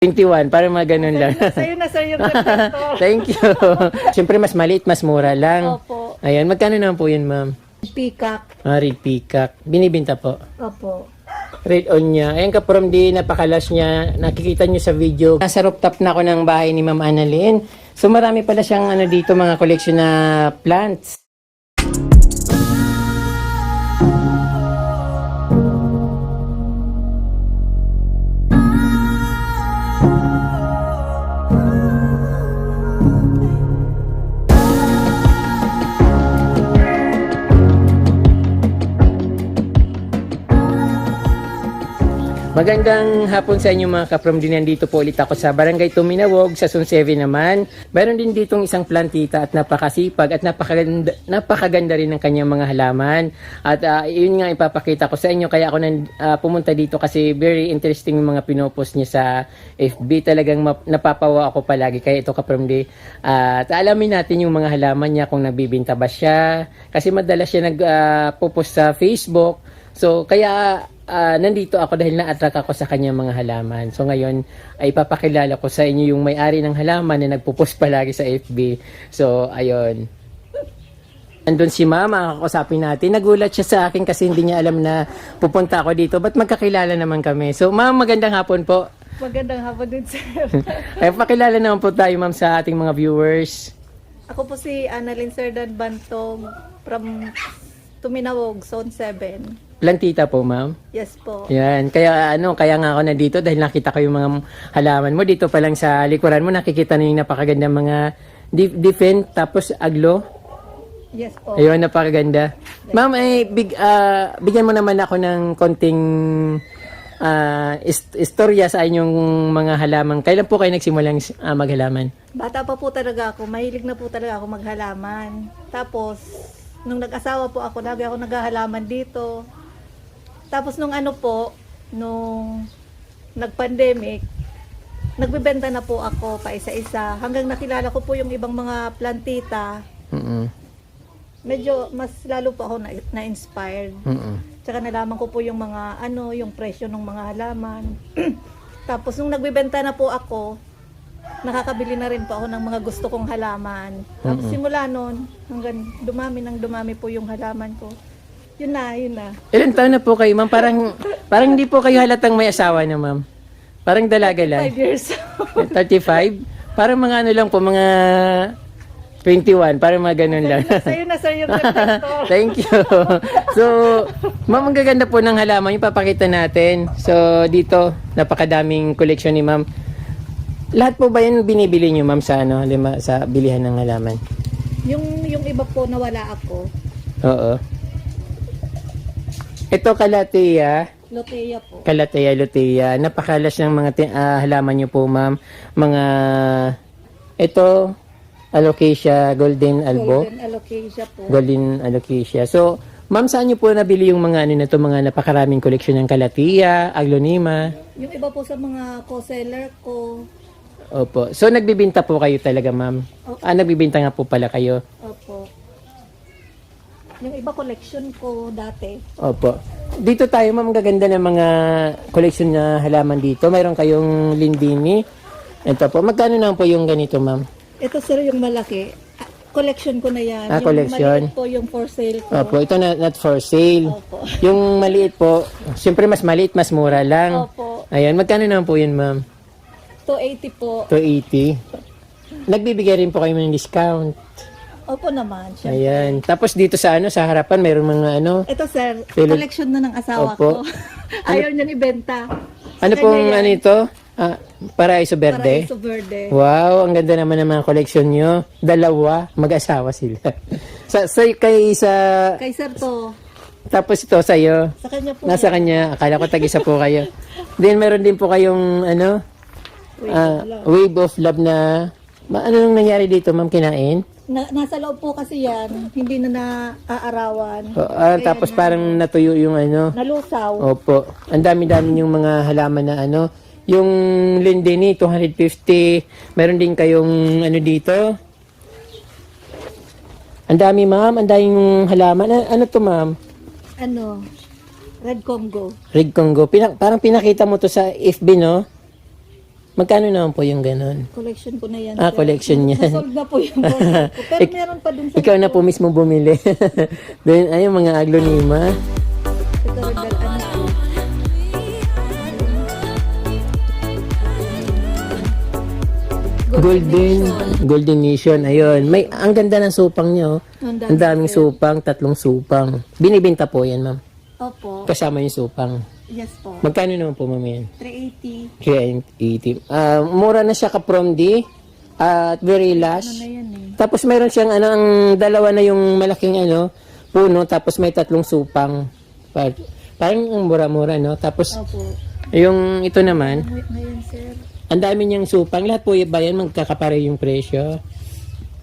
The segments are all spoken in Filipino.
21, para mga ganun lang. Sa'yo na, sir, yung contact ko. Thank you. Siyempre, mas maliit, mas mura lang. Opo. Ayan, magkano naman po yun, ma'am? Peacock. Red peacock. Binibinta po. Opo. Red on niya. Ayan ka from di napakalas niya. Nakikita niyo sa video. Nasa rooftop na ako ng bahay ni Ma'am Annalyn. So marami pala siyang ano dito, mga collection na plants. Magandang hapon sa inyo mga kaprom din. Nandito po ulit ako sa Barangay Tuminawog sa Zone 7 naman. Mayroon din ditong isang plantita at napakasipag at napakaganda rin ng kanyang mga halaman. At yun nga ipapakita ko sa inyo. Kaya ako pumunta dito kasi very interesting yung mga pinopost niya sa FB. Talagang napapawa ako palagi. Kaya ito kaprom din. At alamin natin yung mga halaman niya kung nagbibinta ba siya. Kasi madalas siya nagpo-post sa Facebook. So kaya nandito ako dahil na-attract ako sa kanyang mga halaman. So ngayon ay ipapakilala ko sa inyo yung may-ari ng halaman na nagpo-post palagi sa FB. So ayun. Andun si Mama, kakasapin natin. Nagulat siya sa akin kasi hindi niya alam na pupunta ako dito. Ba't magkakilala naman kami? So Ma'am, magandang hapon po. Magandang hapon din, sir. Ay, pakilala naman po tayo Ma'am sa ating mga viewers. Ako po si Annalyn Serdan Bantog from Tuminawog, Zone 7. Plantita po Ma'am. Yes po. Yan, kaya nga ako nandito dahil nakita ko yung mga halaman mo dito pa lang sa likuran mo, nakikita na yung napakaganda mga different tapos aglo. Yes po. Ayun, napakaganda. Ma'am, bigyan mo naman ako ng konting istorya sa inyong mga halaman. Kailan po kayo nagsimulang maghalaman? Bata pa po talaga ako. Mahilig na po talaga ako maghalaman. Tapos, nung nag-asawa po ako, lagi ako naghahalaman dito. Tapos nung nung nag-pandemic, nagbebenta na po ako pa isa-isa. Hanggang nakilala ko po yung ibang mga plantita. Medyo mas lalo po ako na-inspired. Tsaka nalaman ko po yung mga yung presyo ng mga halaman. Tapos nung nagbebenta na po ako, nakakabili na rin po ako ng mga gusto kong halaman. Tapos simula noon, hanggang dumami po yung halaman ko. Yun na. Ilan taon na po kayo, Ma'am? Parang hindi po kayo halatang may asawa na, Ma'am. Parang dalaga lang. 5 years. 35? Parang mga lang po, mga 21. Parang mga ganun lang. Sa'yo na, sir, yung contact ko. Thank you. So, Ma'am, ang gaganda po ng halaman. Yung papakita natin. So, dito, napakadaming collection ni Ma'am. Lahat po ba yan binibili nyo, Ma'am, sa sa bilihan ng halaman? Yung iba po nawala ako. Oo. Ito kalatea. Loteya po. Lutea. Napakalas ng mga halaman nyo po, Ma'am. Ito, alocasia, golden albo. Golden alocasia po. Golden alocasia. So, Ma'am, saan nyo po nabili yung mga mga napakaraming koleksyon ng kalatea, aglonema? Yung iba po sa mga co-seller ko. Opo. So, nagbibinta po kayo talaga, Ma'am? Opo. Nagbibinta nga po pala kayo? Opo. Yung iba collection ko dati. Opo. Dito tayo, Ma'am, gaganda ng mga collection na halaman dito. Mayroon kayong lindini. Ito po. Magkano na po yung ganito, Ma'am? Ito, sir, yung malaki. Collection ko na yan. Yung collection. maliit po yung for sale ko. Opo. Ito not for sale. Opo. Yung maliit po, siyempre mas maliit, mas mura lang. Opo. Ayan. Magkano na po yun, Ma'am? 280 po. 280. Nagbibigay rin po kayo ng discount. Opo naman. Syempre. Ayan. Tapos dito sa sa harapan, mayroong mga Ito, sir, Philip- collection na ng asawa Opo. ko. Ayaw niya ibenta. Ano Sa pong kanya yan. ito? Paraiso Verde? Paraiso Verde. Wow, ang ganda naman ng mga collection nyo. Dalawa, mag-asawa sila. Kay Kay sir to. tapos ito sa'yo. Sa kanya po. Nasa kanya, akala ko tag-isa po kayo. Then meron din po kayong Wave of Love na, ano nang nangyari dito, Ma'am, kinain? Nasa loob po kasi yan. Hindi na naaarawan. Tapos parang natuyo yung Nalusaw. Opo. Ang dami-dami yung mga halaman na yung lindini, 250. Meron din kayong dito. Ang dami, Ma'am. Ang daming halaman. Ano to, Ma'am? Red Congo. Red Congo. Parang pinakita mo to sa FB, no? Magkano naman po yung ganun? Collection ko na yan. Ah, sir. collection yan. Nasold na po yung boss ko. Pero meron pa dun sa... Ikaw na po mismo bumili. Then, ayun, mga aglonema. Ito rin ano po. Golden Nation. Ayun. Ang ganda ng supang niya, oh. Ang daming supang, 3 supang. Binibenta po yan, ma'am. Opo. Kasama yung supang. Yes po. Magkano naman po, ma'am, yan? 380. 380. Mura na siya ka-from D. At very Ano last. na yan eh. Tapos mayroon siyang ang dalawa na yung malaking puno, tapos may 3 supang. Parang mura-mura, no? Tapos Opo. yung ito naman, Wait na yan, sir. ang dami niyang supang. Lahat po ba yan magkakapare yung presyo?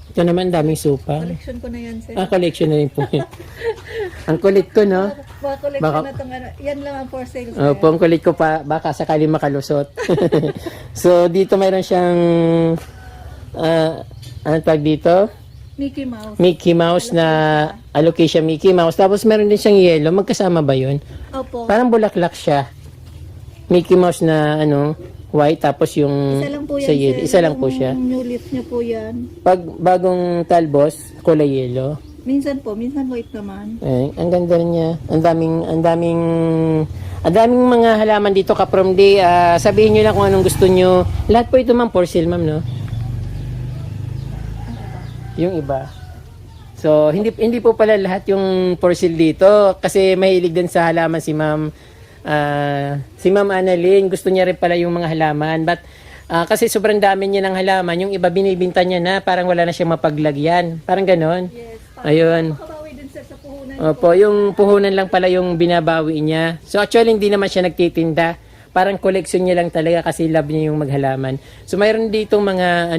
Ito naman, daming supang. Collection ko na yan, sir. Collection na rin po yan. Ang kulit ko, no? Mga collection Baka- na itong ano. Yan lang ang for sale, sir. Opo, ang kulit ko pa, baka sakali makalusot. So, dito mayroon siyang, ano tawag dito? Mickey Mouse. Na allocation Mickey Mouse. Tapos meron din siyang yellow. Magkasama ba yun? Opo. Parang bulaklak siya. Mickey Mouse na white. Tapos yung Isa lang po yan, sa yellow. sir. Isa lang po siya. Yung new leaf niya po yan. Pag bagong talbos, kulay yellow. Minsan white naman. Ang ganda niya. Ang daming mga halaman dito ka from day. Sabihin niyo lang kung anong gusto niyo. Lahat po ito ma'am for sale ma'am, no? Yung iba. So, hindi po pala lahat yung for sale dito kasi mahilig din sa halaman si Ma'am Annalyn. Gusto niya rin pala yung mga halaman. But kasi sobrang dami niya ng halaman, yung iba binibinta niya na parang wala na siyang mapaglagyan. Parang ganon. Yes. Ayun. Makabawi din, sir, sa puhunan. Opo, yung puhunan lang pala yung binabawi niya. So actually hindi naman siya nagtitinda. Parang collection niya lang talaga kasi love niya yung maghalaman. So mayroon ditong mga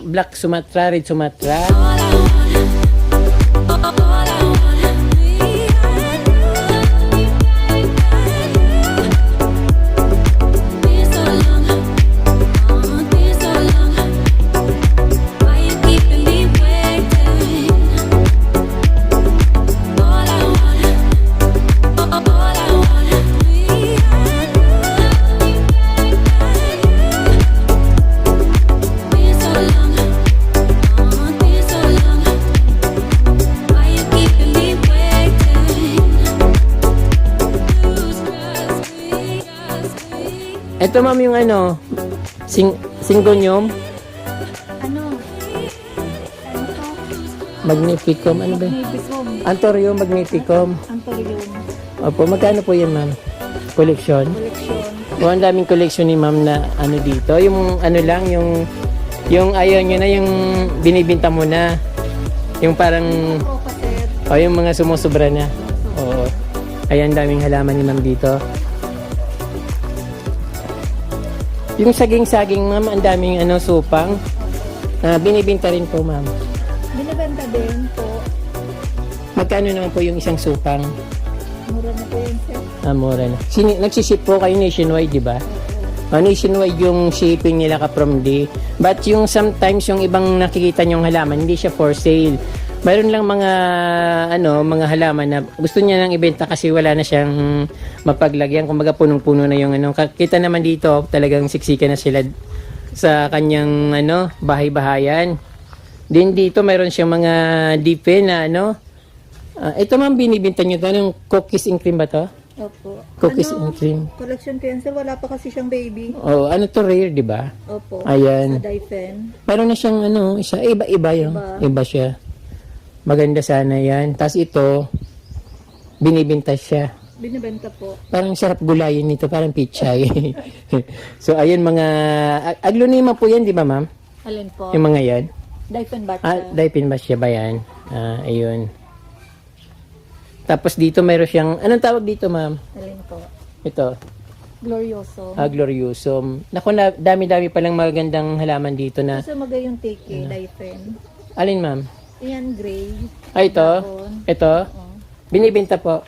Black Sumatra, Red Sumatra. Ito ma'am yung Syngonium, Ano to? Magnificum, ano ba? Magnificum. Anthurium magnificum. Anthurium. Opo, magkano po yan ma'am? Collection? Collection. O, ang daming collection ni ma'am na dito. Yung lang, yung ayaw nyo na, yung binibinta mo na. Yung parang, Opa, sir. yung mga sumusobra na. Oo. Ayan, daming halaman ni ma'am dito. Yung saging-saging ma'am, ang daming supang. Binibinta rin po ma'am. Binibenta din po. Magkano naman po yung isang supang? Mura na po yun, sir. Mura na. Nagsiship po kayo nationwide, di ba? Nationwide yung shipping nila ka from D. But yung sometimes yung ibang nakikita nyong halaman, hindi siya for sale. Mayroon lang mga mga halaman na gusto niya nang ibenta kasi wala na siyang mapaglagyan. Kumbaga punong-puno na yung Kita naman dito, talagang siksikan na sila sa kanyang bahay-bahayan. Din dito mayroon siyang mga dipe na ito ma'am, binibinta niyo to ng cookies and cream ba to? Opo. Cookies and cream. Collection ko yan, sir. Wala pa kasi siyang baby. Oh, to rare, di ba? Opo. Ayan. Sa Daifen. Meron na siyang isa, iba yung iba siya. Maganda sana yan. Tapos ito, binibinta siya. Binibenta po. Parang sarap gulayin nito, parang pichay. So, ayun mga, aglonema po yan, di ba ma'am? Alin po? Yung mga yan. Daifen ba? Daipin ba siya ba yan? Ayun. Tapos dito mayroon siyang, anong tawag dito ma'am? Alin po? Ito, Glorioso. gloriosum. Naku, dami-dami palang magandang halaman dito na, Gusto magayong tiki, Daifen. alin ma'am? Ayan, gray. Ito? Dahon. Ito? Oh. Binibinta po.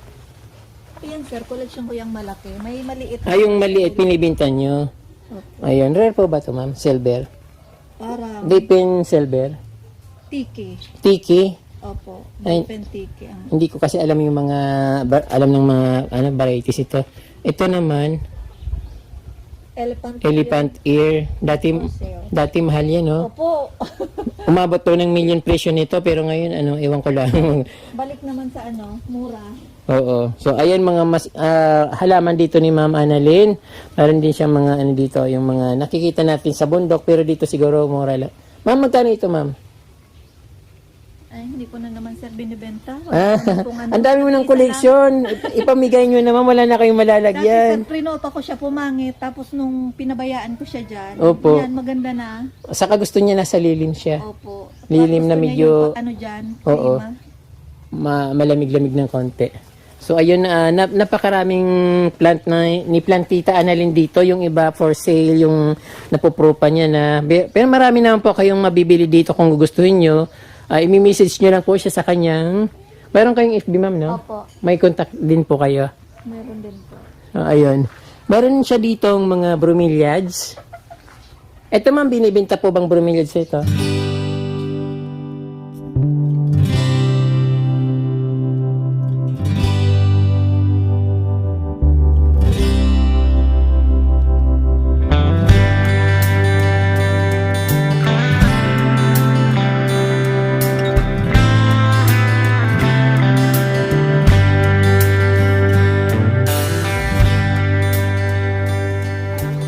Ayan, sir. Collection ko yung malaki. May maliit. Yung maliit, binibinta nyo. Opo. Ayun, rare po ba ito ma'am? Silver? Parang Dipin silver? tiki. Tiki? Opo. Ay. Daifen tiki. Hindi ko kasi alam yung mga, alam ng mga varieties ito. Ito naman, Elephant ear. Dati mahal yan, no? Opo. Umabot to ng million presyo nito, pero ngayon, ewan ko lang. Balik naman sa mura. Oo. So, ayan mga halaman dito ni Ma'am Annalyn. Meron din siya mga dito, yung mga nakikita natin sa bundok, pero dito siguro mura lang. Ma'am, magkano ito, Ma'am? Ay, hindi ko na naman sir binibenta. Ang dami mo ng collection. Ipamigay nyo naman, wala na kayong Dati malalagyan. sir, prinoto ko siya pumangit. Tapos nung pinabayaan ko siya dyan. Opo. Yan, maganda na. Saka gusto niya nasa lilim siya. Opo. Lilim na Tapos gusto niya medyo- yung dyan. Oo. Klima. Malamig-lamig ng konti. So ayun, napakaraming plant ni Plantita Annalyn dito. Yung iba for sale, yung napuprupa niya na. Pero marami naman po kayong mabibili dito kung gugustuhin nyo. I-message nyo lang po siya sa kanyang. Mayroon kayong FB, ma'am, no? Opo. May contact din po kayo. Meron din po. Ayun. Meron siya ditong mga bromeliads. Ito, ma'am, binibenta po bang bromeliads ito?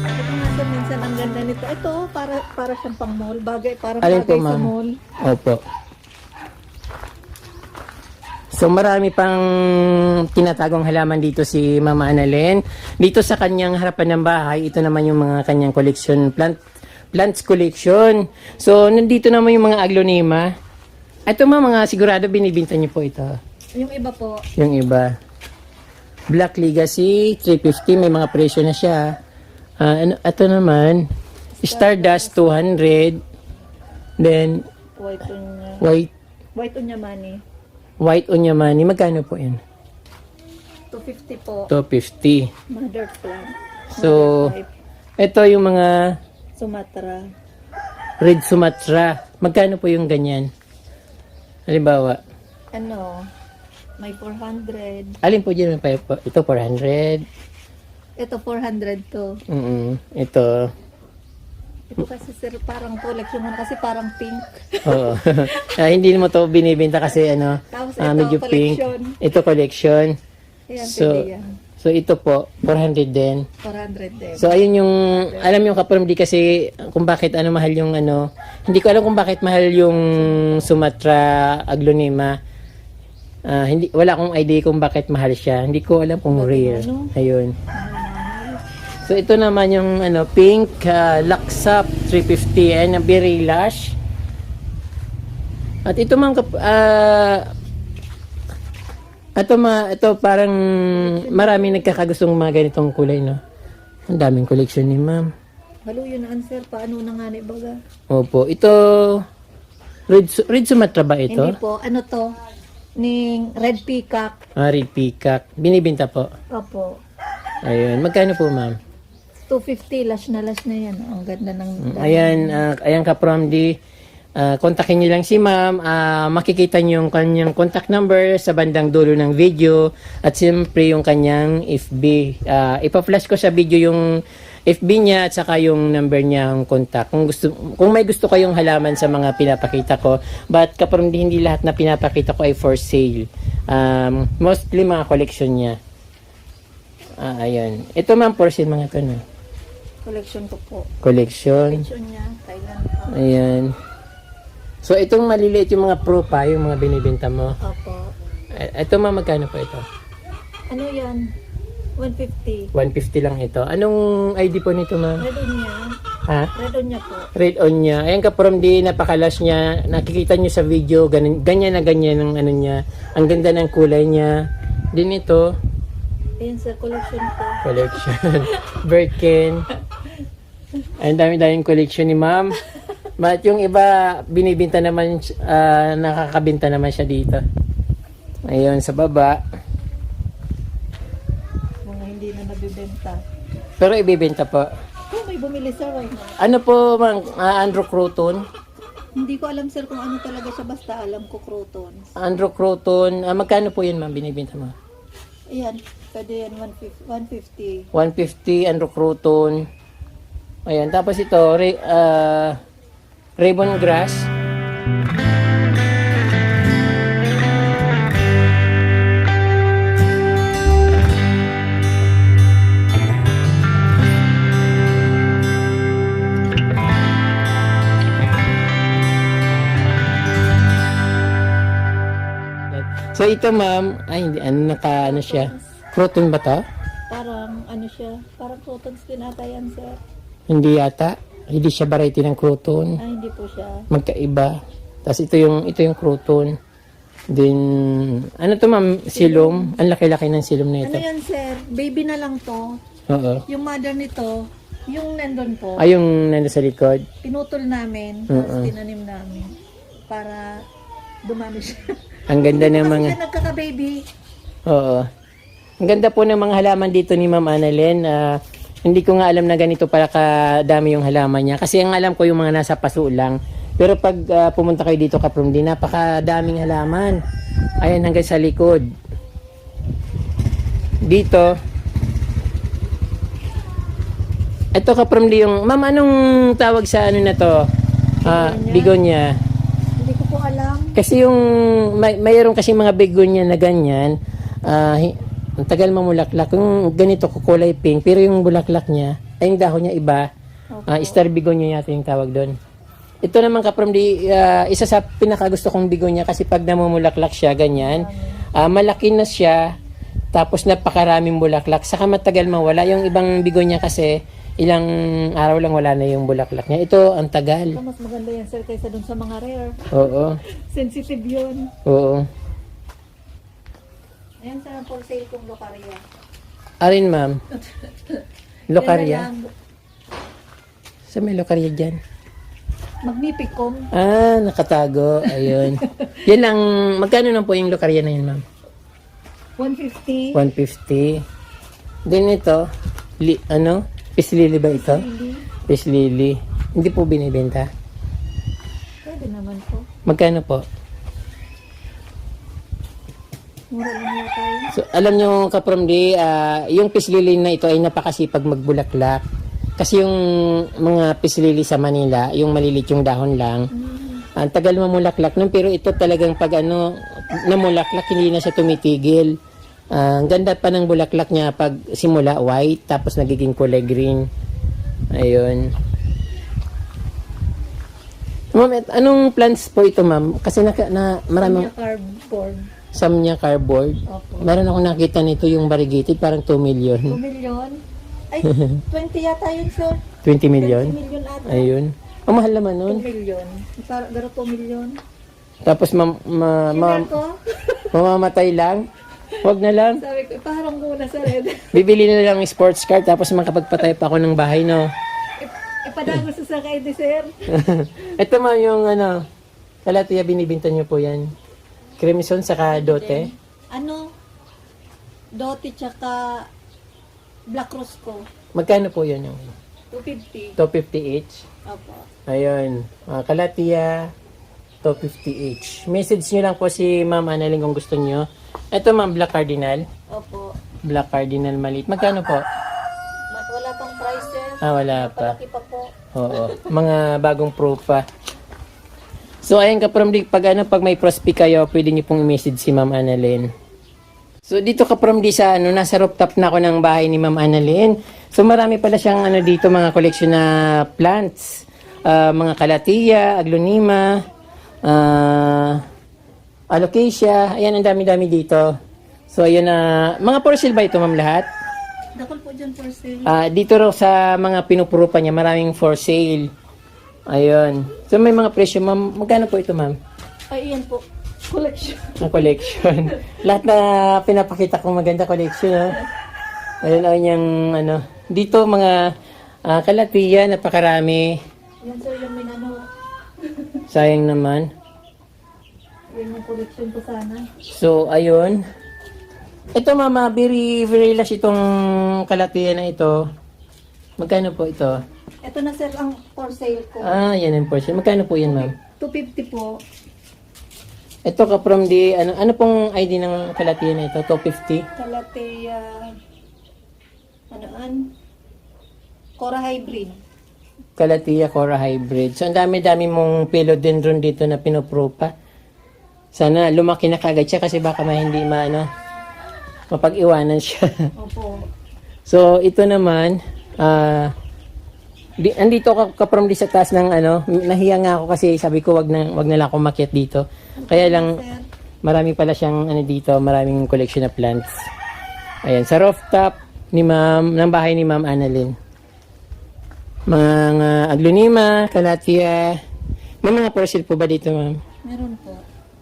Ito nga sir, minsan ang ganda nito. Ito, para siyang pang mall. Parang Alin po, bagay sa ma'am? mall. Opo. So marami pang tinatagong halaman dito si Mama Annalyn. Dito sa kanyang harapan ng bahay, ito naman yung mga kanyang collection, plants collection. So nandito naman yung mga aglonema. Ito mga sigurado binibinta niyo po ito. Yung iba po, Yung iba. Black Legacy, 350, may mga presyo na siya. Ito naman, Stardust 200. Then white unya money. White Onyamani, magkano po yan? 250 po. 250. Mother plant. So, ito yung mga Sumatra. Red Sumatra. Magkano po yung ganyan? Halimbawa, May 400. alin po dyan? Ito 400. Ito 400 to. Ito. Ito kasi sir, parang collection mo kasi parang pink. Oo. Hindi mo to binibenta kasi Tapos ito, medyo collection. pink. Ito collection. Ayan, So, pwede yan. so ito po, 400 din. 400 din. So ayun yung alam yung kapamilya kasi kung bakit mahal yung hindi ko alam kung bakit mahal yung Sumatra aglonema. Wala akong idea kung bakit mahal siya. Hindi ko alam kung rare. Ayun. So ito naman yung pink Laksap 350 and Berry Lash. At ito ito parang maraming nagkakagustong mga ganitong kulay, no? Ang daming collection ni ma'am. Halo yun na answer, paano na nga ni baga? Opo, ito Red Sumatra ba ito? Hindi po, to? Ning Red Peacock. Red Peacock. Binibinta po. Opo. Ayun, magkano po ma'am? 250, lash na yan. Ang ganda ng... Ayan ka from kontakin niyo lang si ma'am. Makikita niyo yung kanyang contact number sa bandang dulo ng video at siyempre yung kanyang FB. Ipa-flash ko sa video yung FB niya at saka yung number niya, yung contact. Kung may gusto kayong halaman sa mga pinapakita ko, but kapag hindi lahat na pinapakita ko ay for sale. Mostly mga collection niya. Ayan. Ito ma'am, for sale mga ito, no? Collection ko po. Collection. Collection niya, Thailand po. Ayan. So, itong maliliit yung mga pro pa, yung mga binibenta mo. Opo. Ito ma'am, magkano po ito? Ano yan? 150. 150 lang ito. Anong ID po nito ma'am? Red on niya. Ha? Red on niya po. Red on niya. Ayan ka from di napakalas niya. Nakikita niyo sa video, ganyan na ganyan ang niya. Ang ganda ng kulay niya. Din ito, Ayan sir, collection ko. collection. Birkin. Ang dami-daming collection ni ma'am. But yung iba, binibinta naman, nakakabinta naman siya dito. Ayun, sa baba. Mga hindi na nabibenta. Pero ibibenta po. Oh, may bumili sir, why not? Ano po, ma'am? Andrew Croton? Hindi ko alam sir kung ano talaga siya, basta alam ko crotons. Andrew Croton. Magkano po yun, ma'am, binibinta mo? Ayan, pwede yan 150. 150, Andrew Croton. Ayan, tapos ito, ribbon grass. So ito ma'am, ay hindi, ano siya? Croton ba to? Parang ano siya, parang crotons din ata yan, sir. Hindi yata. Hindi siya variety ng croton. Ay, hindi po siya. Magkaiba. Tapos ito yung croton. Then, ano to ma'am? Silom. Ang laki-laki ng silom na Ano ito. yan, sir? Baby na lang to. Oo. Yung mother nito, yung nandun po, Ay, yung nando sa likod. pinutol namin, tapos tinanim namin para dumami siya. Ang ganda ng Kasi mga... yan nagkaka-baby. Oo. Ang ganda po ng mga halaman dito ni Ma'am Annalyn. Hindi ko nga alam na ganito para kadami yung halaman niya. Kasi ang alam ko yung mga nasa paso lang. Pero pag pumunta kayo dito Kapromdi, napakadaming halaman. Ayan hanggang sa likod. Dito. Ito Kapromdi yung... Ma'am, anong tawag sa ano na to? Bigonia. Hindi ko po alam. Kasi yung mayroon kasi mga begonia na ganyan, ang tagal mamulaklak. Yung ganito kulay pink, pero yung bulaklak niya, ay yung dahon niya iba. Star begonia yata yung tawag doon. Ito naman Kapromdi, isa sa pinakagusto kong begonia kasi pag namumulaklak siya ganyan, malaki na siya, tapos napakaraming bulaklak, saka matagal mawala. Yung ibang begonia kasi, ilang araw lang wala na yung bulaklak niya. Ito, ang tagal. Ito, mas maganda yan, sir, kaysa dun sa mga rare. Oo. Sensitive yun. Oo. Ayan, sir, for sale kong locaria. Arin, ma'am. Locaria. Yan na lang. Sa may locaria dyan. Magnificum. Nakatago. Ayun. Yan ang, magkano na po yung locaria na yun, ma'am? 150. 150. Then ito, Peace lily ba ito? Peace lily. Hindi po binibenta. Pwede naman po. Magkano po? Mura lang yata yun. So, alam nyo Kapromdi, yung peace lily na ito ay napakasipag magbulaklak. Kasi yung mga peace lily sa Manila, yung malilit yung dahon lang, ang tagal mamulaklak nun, pero ito talagang pag namulaklak, hindi na siya tumitigil. Ang ganda pa ng bulaklak niya pag simula white, tapos nagiging kulay green. Ayun. Ma'am, anong plants po ito, ma'am? Kasi maraming... Samya cardboard. Samya cardboard. Opo. Meron akong nakita nito yung variegated, parang 2 million. 2 million? Ay, 20 yata yun, sir. 20 million? 20 million ata. Ayun. Ang mahal naman nun. 2 million. Garo 2 million. Tapos Sinare ko? mamamatay lang. Huwag na lang. Sabi ko, parang muna sa red. Bibili na lang ng sports car tapos makapagpatay pa ako ng bahay, no? Ipadagos sa sakay di, sir. Ito ma'am yung kalatiya binibinta niyo po yan. Crimson saka dote. Ano? Dote tsaka Black Rose ko. Magkano po yan yung 250. 250 each? Opo. Ayun. Kalatiya, 250 each. Message nyo lang po si Ma'am Annalyn kung gusto nyo. Ito ma'am, Black Cardinal. Opo. Black Cardinal maliit. Magkano po? Wala pang price, sir. Wala pa. Palaki pa po. Oo. Mga bagong pro pa. So, ayun Kapromdi, pag may prospect kayo, pwede niyo pong i-message si Ma'am Annalyn. So, dito Kapromdi sa nasa rooftop na ako ng bahay ni Ma'am Annalyn. So, marami pala siyang dito mga collection na plants. Mga kalatiya, aglonema, alocasia. Ayan, ang dami-dami dito. So, ayun mga for sale ba ito, ma'am, lahat? Dakol po dyan for sale. Dito raw sa mga pinupurupa niya, maraming for sale. Ayun. So, may mga presyo, ma'am. Magkano po ito, ma'am? Ay, iyan po. Collection. Ang collection. Lahat na pinapakita kong maganda collection, no? Ayun, ayun yung, dito mga kalatiya, napakarami. Yan, sir, yung minano. Sayang naman. Yan yung collection ko sana. So, ayun. Ito, mama, very, very last itong kalatiya na ito. Magkano po ito? Ito na, sir, ang for sale ko. Yan ang portion. Magkano po yan, ma'am? 250 po. Ito ka from ano pong ID ng kalatiya na ito? 250? Kalatea, Cora Hybrid. Calathea Cora Hybrid. So, ang dami-dami mong philodendron dito na pinupropa. Sana lumaki na kagad siya kasi baka hindi mapag-iwanan siya. Opo. So, ito naman, andito ka from sa taas ng nahiya nga ako kasi sabi ko wag na lang ako makiat dito. Kaya lang, marami pala siyang dito, maraming collection of plants. Ayan, sa rooftop ng bahay ni Ma'am Annalyn. Mga aglonema, calathea. May mga persil po ba dito, Ma'am? Meron po.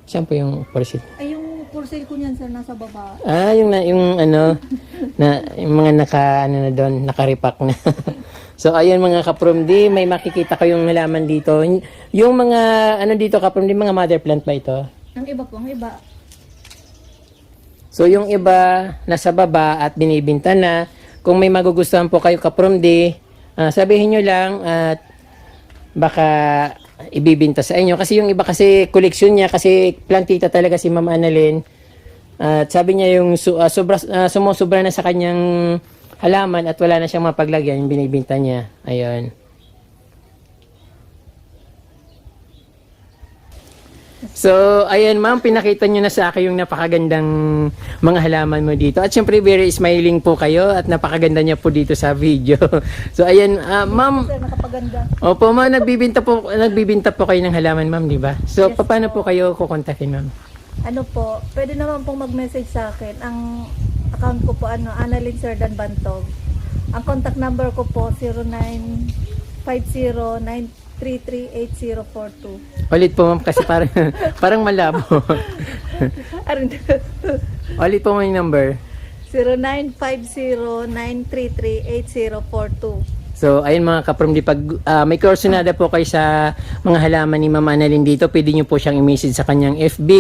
Saan po yung persil? Ay, yung for sale ko niyan, sir, nasa baba. Yung mga na doon, nakaripak na. So, ayan mga kapromdi, may makikita kayong halaman dito. Yung mga, dito kapromdi, mga mother plant ba ito? Ang iba po, ang iba. So, yung iba, nasa baba at binibinta na. Kung may magugustuhan po kayo kapromdi, sabihin nyo lang at baka ibibinta sa inyo. Kasi yung iba kasi, koleksyon niya, kasi plantita talaga si Ma'am Annalyn. At sabi niya yung sumusobra na sa kanyang halaman at wala na siyang mapaglagyan, yung binibinta niya. Ayun. So, ayan ma'am, pinakita niyo na sa akin yung napakagandang mga halaman mo dito. At syempre, very smiling po kayo at napakaganda niya po dito sa video. So, ayan, ma'am. Sir, nakapaganda. Opo, ma'am, nagbibinta po kayo ng halaman, ma'am, di ba? So, Yes, paano po kayo kukontakin, ma'am? Ano po, pwede naman pong mag-message sa akin. Ang account ko po, Annalyn Serdan Bantog. Ang contact number ko po, 0950-933-8042. Ulit po, ma'am, kasi parang malabo. Ulit po, ma'am, yung number. 0950-933-8042. So, ayun mga kapromdi, pag may kursunada po kayo sa mga halaman ni Ma'am Annalyn dito, pwede nyo po siyang i-message sa kanyang FB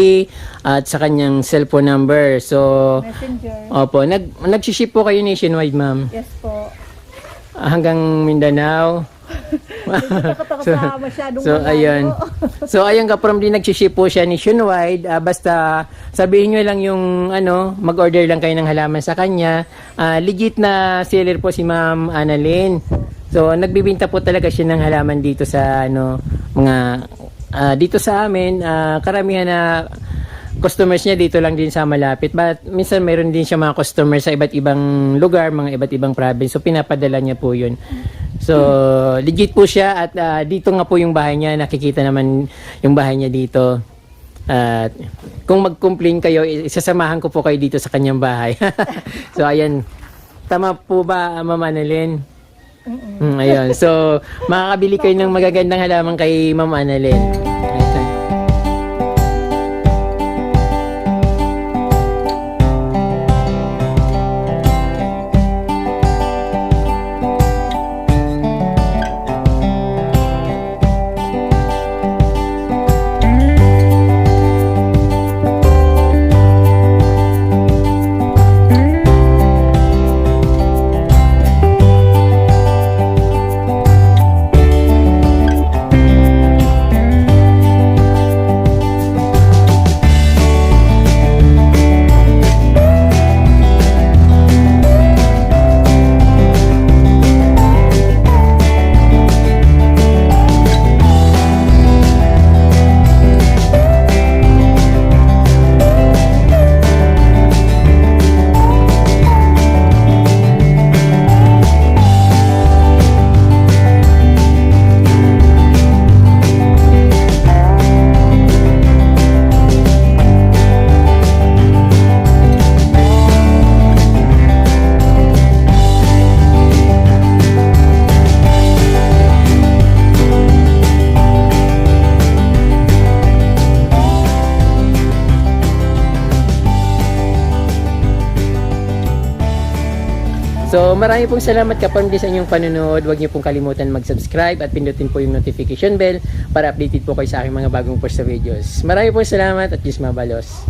at sa kanyang cellphone number. So, Messenger. opo, nag-ship po kayo nationwide, ma'am? Yes po. Hanggang Mindanao? Takot ako sa masyadong So, malayo. ayun. So, ayun kapromdi, nag-ship po siya nationwide. Basta, sabihin nyo lang yung, mag-order lang kayo ng halaman sa kanya. Legit na seller po si Ma'am Annalyn. So, nagbibinta po talaga siya ng halaman dito sa, dito sa amin. Karamihan na customers niya dito lang din sa malapit. But minsan mayroon din siya mga customers sa iba't ibang lugar, mga iba't ibang province. So, pinapadala niya po yun. So, legit po siya at dito nga po yung bahay niya. Nakikita naman yung bahay niya dito. At kung mag-complain kayo, isasamahan ko po kayo dito sa kanyang bahay. So, ayan. Tama po ba, Ma'am Annalyn? Ayun. So, makakabili kayo ng magagandang halaman kay Ma'am Annalyn. So, marami pong salamat kaparmdi sa inyong panonood. Huwag niyo pong kalimutan mag-subscribe at pindutin po yung notification bell para updated po kayo sa aking mga bagong post na videos. Marami pong salamat at Diyos mabalos.